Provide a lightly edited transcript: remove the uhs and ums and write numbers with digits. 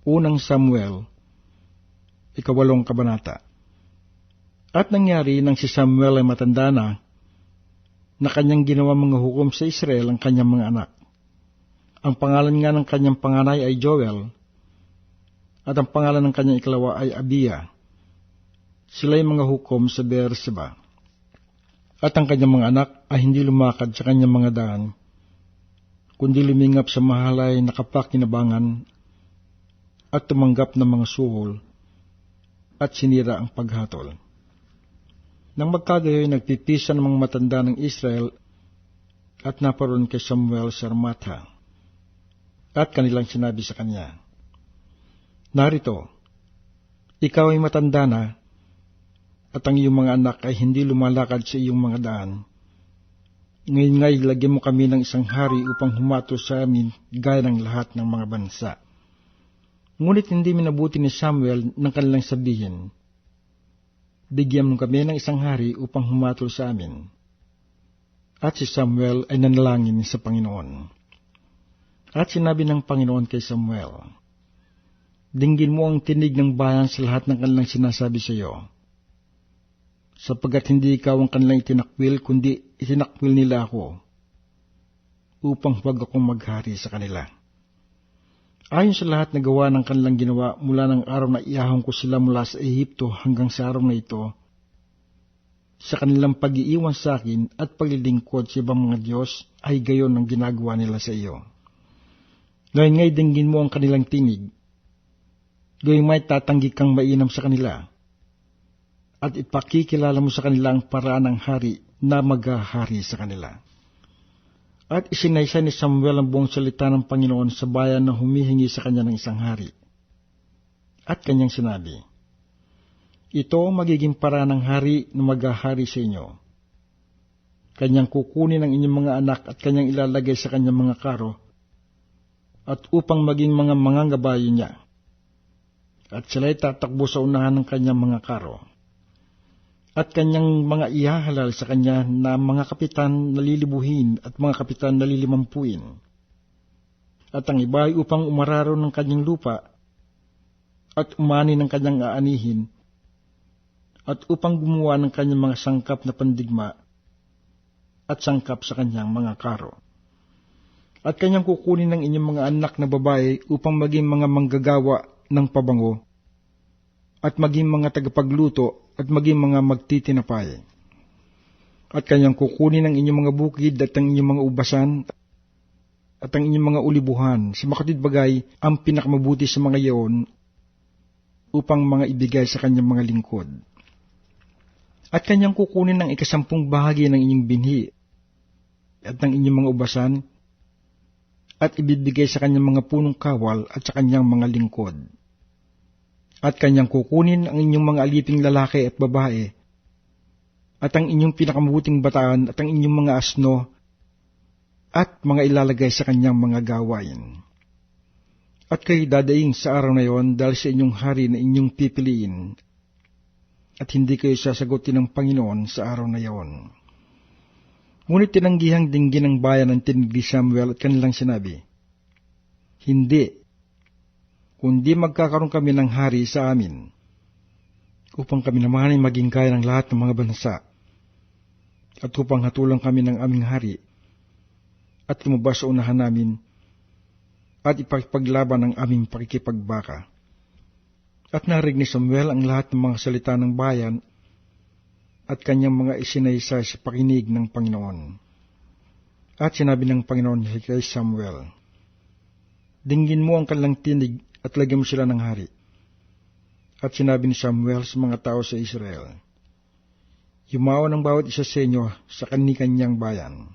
Unang Samuel, 8 kabanata. At nangyari nang si Samuel ay matanda na kanyang ginawa mga hukom sa Israel ang kanyang mga anak. Ang pangalan nga ng kanyang panganay ay Joel, at ang pangalan ng kanyang ikalawa ay Abiya. Sila'y mga hukom sa Beerseba. At ang kanyang mga anak ay hindi lumakad sa kanyang mga daan, kundi lumingap sa mahalay na kapakinabangan at tumanggap ng mga suhol at sinira ang paghatol. Nang magkagayoy, nagpipisa ng mga matanda ng Israel at naparoon kay Samuel sa Ramatha. At kanilang sinabi sa kanya, "Narito, ikaw ay matanda na, at ang iyong mga anak ay hindi lumalakad sa iyong mga daan. Ngayon nga'y lagyan mo kami ng isang hari upang humato sa amin gaya ng lahat ng mga bansa." Ngunit hindi minabuti ni Samuel ng kanilang sabihin, "Bigyan mo kami ng isang hari upang humatol sa amin." At si Samuel ay nanalangin sa Panginoon. At sinabi ng Panginoon kay Samuel, "Dinggin mo ang tinig ng bayan sa lahat ng kanilang sinasabi sa iyo, sapagkat hindi ikaw ang kanilang itinakwil, kundi itinakwil nila ako, upang huwag akong maghari sa kanila. Ayon sa lahat na gawa ng kanilang ginawa mula ng araw na iahon ko sila mula sa Ehipto hanggang sa araw na ito, sa kanilang pag-iiwan sa akin at paglilingkod sa ibang mga Diyos, ay gayon ang ginagawa nila sa iyo. Ngayon nga'y dinggin mo ang kanilang tinig, gawing may tatanggi kang mainam sa kanila, at ipakikilala mo sa kanila ang paraan ng hari na maghahari sa kanila." At isinaysay ni Samuel ang buong salita ng Panginoon sa bayan na humihingi sa kanya ng isang hari. At kanyang sinabi, "Ito magiging paraan ng hari na maghahari sa inyo. Kanyang kukunin ang inyong mga anak at kanyang ilalagay sa kanyang mga karo, at upang maging mga mangangabayo niya. At sila'y tatakbo sa unahan ng kanyang mga karo. At kanyang mga ihahalal sa kanya na mga kapitan na lilibuhin at mga kapitan na lilimampuin. At ang iba ay upang umararo ng kanyang lupa at umani ng kanyang aanihin, at upang gumawa ng kanyang mga sangkap na pandigma at sangkap sa kanyang mga karo. At kanyang kukunin ng inyong mga anak na babae upang maging mga manggagawa ng pabango, at maging mga tagapagluto, at maging mga magtitinapay. At kanyang kukunin ang inyong mga bukid at ang inyong mga ubasan at ang inyong mga ulibuhan, sa makatwid ang pinakamabuti sa mga iyon, upang mga ibigay sa kanyang mga lingkod. At kanyang kukunin ng 10 bahagi ng inyong binhi at ng inyong mga ubasan, at ibibigay sa kanyang mga punong kawal at sa kanyang mga lingkod. At kanyang kukunin ang inyong mga aliping lalaki at babae, at ang inyong pinakamabuting bataan at ang inyong mga asno, at mga ilalagay sa kanyang mga gawain. At kayo dadaing sa araw na iyon dahil sa inyong hari na inyong pipiliin, at hindi kayo sasagutin ng Panginoon sa araw na iyon." Ngunit tinanggihang dinggin ng bayan ang tinig ni Samuel at kanilang sinabi, "Hindi, kundi magkakaroon kami ng hari sa amin, upang kami naman ay maging gaya ng lahat ng mga bansa, at upang hatulang kami ng aming hari, at lumabas sa unahan namin, at ipagpaglaban ang aming pakikipagbaka." At narinig ni Samuel ang lahat ng mga salita ng bayan, at kanyang mga isinaysay sa pakinig ng Panginoon. At sinabi ng Panginoon kay Samuel, "Dinggin mo ang kanilang tinig at lagyan mo sila ng hari." At sinabi ni Samuel sa mga tao sa Israel, "Yumaon ang bawat isa sa inyo sa kani-kanyang bayan."